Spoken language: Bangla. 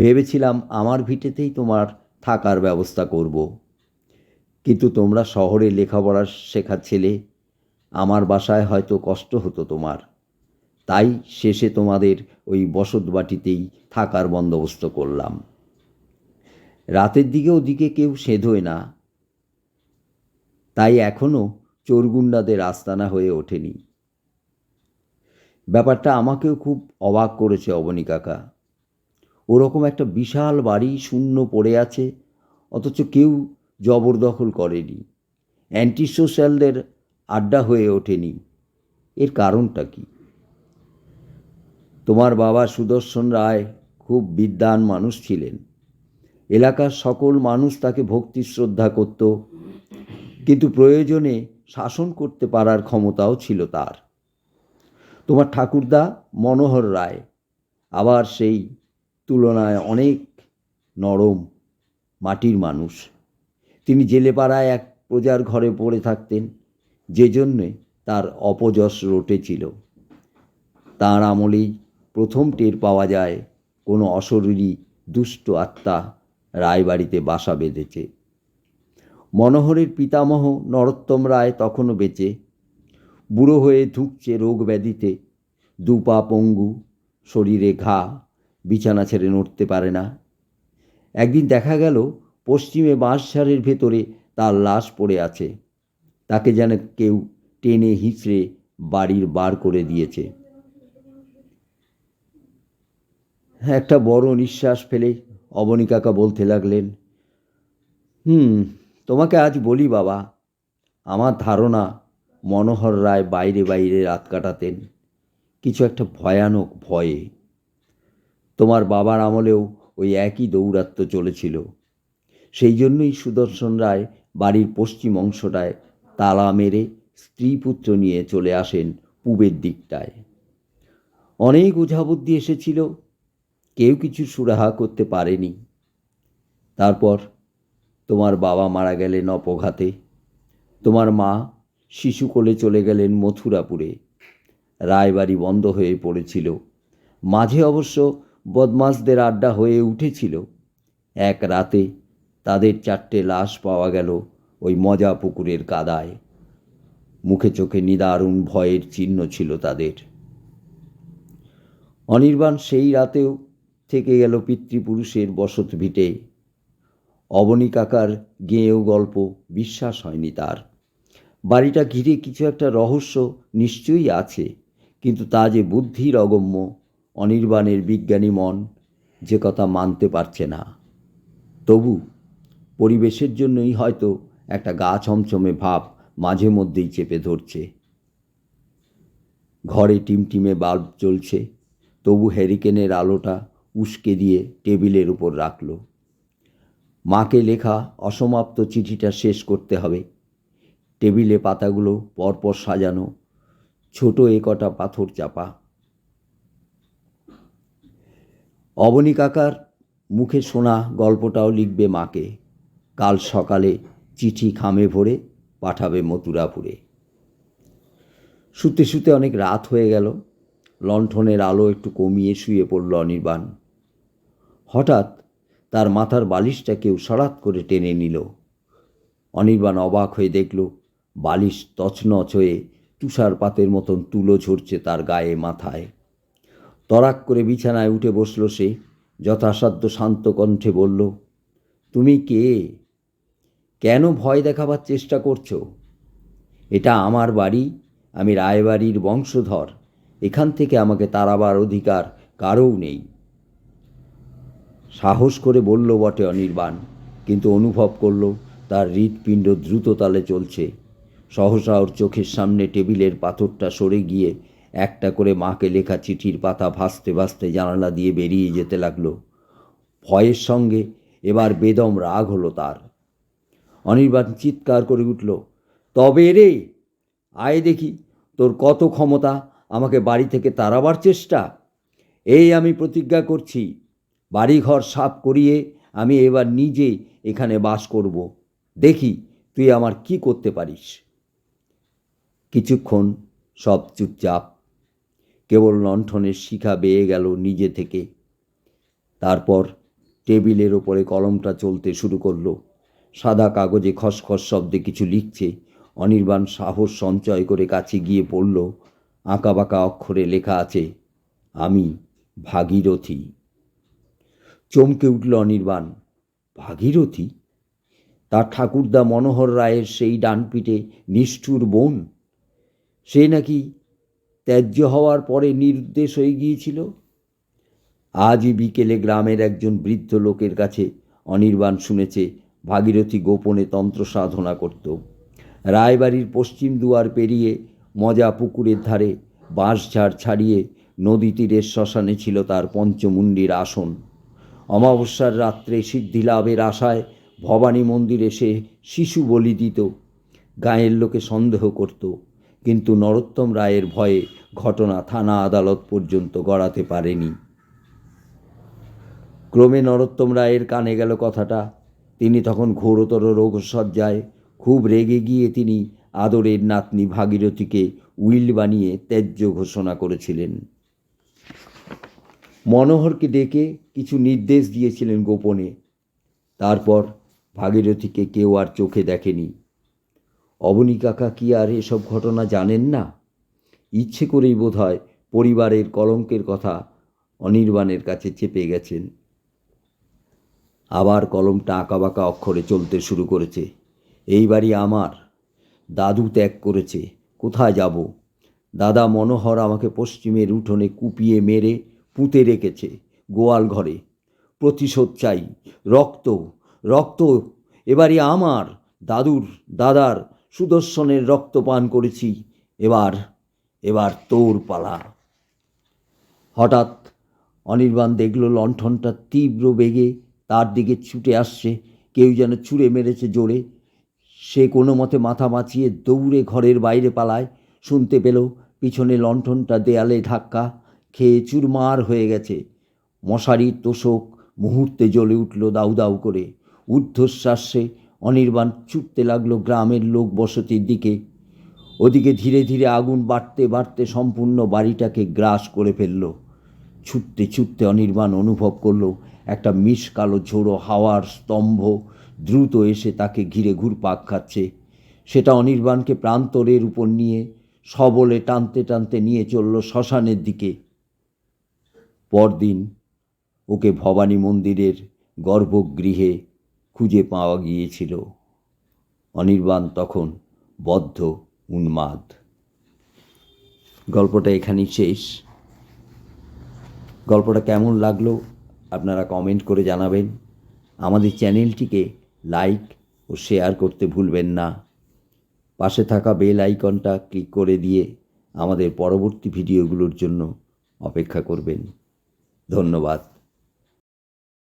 ভেবেছিলাম আমার ভিটেতেই তোমার থাকার ব্যবস্থা করব, কিন্তু তোমরা শহরে লেখাপড়া শেখার ছেলে, আমার বাসায় হয়তো কষ্ট হতো তোমার, তাই শেষে তোমাদের ওই বসতবাটিতেই থাকার বন্দোবস্ত করলাম। রাতের দিকে ওদিকে কেউ সেধোয় না, তাই এখনও চোরগুন্ডাদের আস্তানা হয়ে ওঠেনি। ব্যাপারটা আমাকেও খুব অবাক করেছে অবনী কাকা। ওরকম একটা বিশাল বাড়ি শূন্য পড়ে আছে, অথচ কেউ জবরদখল করেনি, অ্যান্টি সোশ্যালদের আড্ডা হয়ে ওঠেনি। এর কারণটা কি? তোমার বাবা সুদর্শন রায় খুব বিদ্বান মানুষ ছিলেন। এলাকার সকল মানুষ তাকে ভক্তি শ্রদ্ধা করত, কিন্তু প্রয়োজনে শাসন করতে পারার ক্ষমতাও ছিল তার। তোমার ঠাকুরদা মনোহর রায় আবার সেই তুলনায় অনেক নরম মাটির মানুষ। তিনি জেলেপাড়ায় এক প্রজার ঘরে পড়ে থাকতেন, যে জন্যে তার অপযশ রটেছিল। তাঁর আমলেই প্রথম টের পাওয়া যায় কোনো অশরীরী দুষ্ট আত্মা রায়বাড়িতে বাসা বেঁধেছে। মনোহরের পিতামহ নরোত্তম রায় তখনও বেঁচে, বুড়ো হয়ে ধুঁকছে রোগ ব্যাধিতে, দুপা পঙ্গু, শরীরে ঘা, বিছানা ছেড়ে নড়তে পারে না। একদিন দেখা গেল পশ্চিমে বাঁশঝাড়ের ভেতরে তার লাশ পড়ে আছে। তাকে যেন কেউ টেনে হিঁচড়ে বাড়ির বার করে দিয়েছে। একটা বড় নিঃশ্বাস ফেলে অবনী কাকা বলতে লাগলেন, তোমাকে আজ বলি বাবা, আমার ধারণা মনোহর রায় বাইরে বাইরে রাত কাটাতেন কিছু একটা ভয়ানক ভয়ে। তোমার বাবার আমলেও ওই একই দৌরাত্ম্য চলেছিল। সেই জন্যই সুদর্শন রায় বাড়ির পশ্চিম অংশটায় তালা মেরে স্ত্রী পুত্র নিয়ে চলে আসেন পূবের দিকটায়। অনেক ওঝাবুদ্ধি এসেছিল, কেউ কিছু সুরাহা করতে পারেনি। তারপর তোমার বাবা মারা গেলেন অপঘাতে। তোমার মা শিশুকোলে চলে গেলেন মথুরাপুরে। রায়বাড়ি বন্ধ হয়ে পড়েছিল। মাঝে অবশ্য বদমাশদের আড্ডা হয়ে উঠেছিল। এক রাতে তাদের 4টে লাশ পাওয়া গেল ওই মজা পুকুরের কাদায়। মুখে চোখে নিদারুণ ভয়ের চিহ্ন ছিল তাদের। অনির্বাণ সেই রাতেও থেকে গেল পিতৃপুরুষের বসত ভিটে। অবনী কাকার গেঁয়ো গল্প বিশ্বাস হয়নি তার। বাড়িটা ঘিরে কিছু একটা রহস্য নিশ্চয়ই আছে, কিন্তু তা যে বুদ্ধির অগম্য, অনির্বাণের বিজ্ঞানী মন যে কথা মানতে পারছে না। তবু পরিবেশের জন্যই হয়তো একটা গা ছমছমে ভাব মাঝে মধ্যেই চেপে ধরছে। ঘরে টিমটিমে বাল্ব জ্বলছে, তবু হ্যারিকেনের আলোটা উস্কে দিয়ে টেবিলের উপর রাখল। মাকে লেখা অসমাপ্ত চিঠিটা শেষ করতে হবে। টেবিলে পাতাগুলো পরপর সাজানো, ছোট একটা পাথর চাপা। অবনী কাকার মুখে শোনা গল্পটাও লিখবে মাকে। কাল সকালে চিঠি খামে ভরে পাঠাবে মথুরাপুরে। শুতে শুতে অনেক রাত হয়ে গেল। লণ্ঠনের আলো একটু কমিয়ে শুয়ে পড়ল অনির্বাণ। হঠাৎ তার মাথার বালিশটা কেউ সরাত করে টেনে নিল। অনির্বাণ অবাক হয়ে দেখল বালিশ তছনছ হয়ে তুষারপাতের মতন তুলো ঝরছে তার গায়ে মাথায়। তড়াক করে বিছানায় উঠে বসল সে, যথাসাধ্য শান্ত কণ্ঠে বলল, তুমি কে? কেন ভয় দেখাবার চেষ্টা করছো? এটা আমার বাড়ি, আমি রায়বাড়ির বংশধর। এখান থেকে আমাকে তাড়াবার অধিকার কারও নেই। সাহস করে বলল বটে অনির্বাণ, কিন্তু অনুভব করল তার হৃৎপিণ্ড দ্রুত তালে চলছে। সহসা ওর চোখের সামনে টেবিলের পাথরটা সরে গিয়ে একটা করে মাকে লেখা চিঠির পাতা ভাসতে ভাসতে জানালা দিয়ে বেরিয়ে যেতে লাগলো। ভয়ের সঙ্গে এবার বেদম রাগ হলো তার। অনির্বাণ চিৎকার করে উঠল, তবে রে, আয় দেখি তোর কত ক্ষমতা আমাকে বাড়ি থেকে তাড়াবার চেষ্টা। এই আমি প্রতিজ্ঞা করছি, বাড়িঘর সাফ করিয়ে আমি এবার নিজে এখানে বাস করব। দেখি তুই আমার কি করতে পারিস। কিছুক্ষণ সব চুপচাপ, কেবল লণ্ঠনের শিখা বেয়ে গেল নিজে থেকে। তারপর টেবিলের ওপরে কলমটা চলতে শুরু করলো। সাদা কাগজে খসখস শব্দে কিছু লিখছে। অনির্বাণ সাহস সঞ্চয় করে কাছে গিয়ে পড়ল। আঁকাবাঁকা অক্ষরে লেখা আছে, আমি ভাগীরথী। চমকে উঠল অনির্বাণ। ভাগীরথী? তার ঠাকুরদা মনোহর রায়ের সেই ডানপিটে নিষ্ঠুর বোন, সে নাকি ত্যায্য হওয়ার পরে নিরুদ্দেশ হয়ে গিয়েছিল। আজই বিকেলে গ্রামের একজন বৃদ্ধ লোকের কাছে অনির্বাণ শুনেছে ভাগীরথী গোপনে তন্ত্র সাধনা করত। রায়বাড়ির পশ্চিম দুয়ার পেরিয়ে মজা পুকুরের ধারে বাঁশঝাড় ছাড়িয়ে নদী তীরের শ্মশানে ছিল তার পঞ্চমুণ্ডির আসন। অমাবস্যার রাত্রে সিদ্ধিলাভের আশায় ভবানী মন্দিরে সে শিশু বলি দিত। গাঁয়ের লোকে সন্দেহ করত, কিন্তু নরোত্তম রায়ের ভয়ে ঘটনা থানা আদালত পর্যন্ত গড়াতে পারেনি। ক্রমে নরোত্তম রায়ের কানে গেল কথাটা। তিনি তখন ঘোরতর রোগশয্যায়। খুব রেগে গিয়ে তিনি আদরের নাতনি ভাগীরথীকে উইল বানিয়ে ত্যায্য ঘোষণা করেছিলেন। মনোহরকে ডেকে কিছু নির্দেশ দিয়েছিলেন গোপনে। তারপর ভাগীরথীকে কেউ আর চোখে দেখেনি। অবনী কাকা কি আর এসব ঘটনা জানেন না? ইচ্ছে করেই বোধহয় পরিবারের কলঙ্কের কথা অনির্বাণের কাছে চেপে গেছেন। আবার কলমটা আঁকাবাঁকা অক্ষরে চলতে শুরু করেছে। এই বাড়ি আমার, দাদু ত্যাগ করেছে, কোথায় যাব? দাদা মনোহর আমাকে পশ্চিমের উঠোনে কুপিয়ে মেরে পুঁতে রেখেছে গোয়াল ঘরে। প্রতিশোধ চাই, রক্ত, রক্ত। এবারই আমার, দাদার সুদর্শনের রক্ত পান করেছি। এবার তোর পালা। হঠাৎ অনির্বাণ দেখল লণ্ঠনটা তীব্র বেগে তার দিকে ছুটে আসছে। কেউ যেন ছুঁড়ে মেরেছে জোরে। সে কোনো মতে মাথা বাঁচিয়ে দৌড়ে ঘরের বাইরে পালায়। শুনতে পেল পিছনে লণ্ঠনটা দেয়ালে ধাক্কা খেয়ে চুরমার হয়ে গেছে। মশারির তোষক মুহূর্তে জ্বলে উঠল দাউ দাউ করে। ঊর্ধ্বশ্বাসে অনির্বাণ ছুটতে লাগলো গ্রামের লোক বসতির দিকে। ওদিকে ধীরে ধীরে আগুন বাড়তে বাড়তে সম্পূর্ণ বাড়িটাকে গ্রাস করে ফেলল। ছুটতে ছুটতে অনির্বাণ অনুভব করল একটা মিশকালো ঝোড়ো হাওয়ার স্তম্ভ দ্রুত এসে তাকে ঘিরে ঘুরপাক খাচ্ছে। সেটা অনির্বাণকে প্রান্তরের উপর নিয়ে সবলে টানতে টানতে নিয়ে চলল শ্মশানের দিকে। পরদিন ওকে ভবানী মন্দিরের গর্ভগৃহে খুঁজে পাওয়া গিয়েছিল। অনির্বাণ তখন বদ্ধ উন্মাদ। গল্পটা এখানেই শেষ। গল্পটা কেমন লাগলো আপনারা কমেন্ট করে জানাবেন। আমাদের চ্যানেলটিকে লাইক ও শেয়ার করতে ভুলবেন না। পাশে থাকা বেল আইকনটা ক্লিক করে দিয়ে আমাদের পরবর্তী ভিডিওগুলোর জন্য অপেক্ষা করবেন। ধন্যবাদ।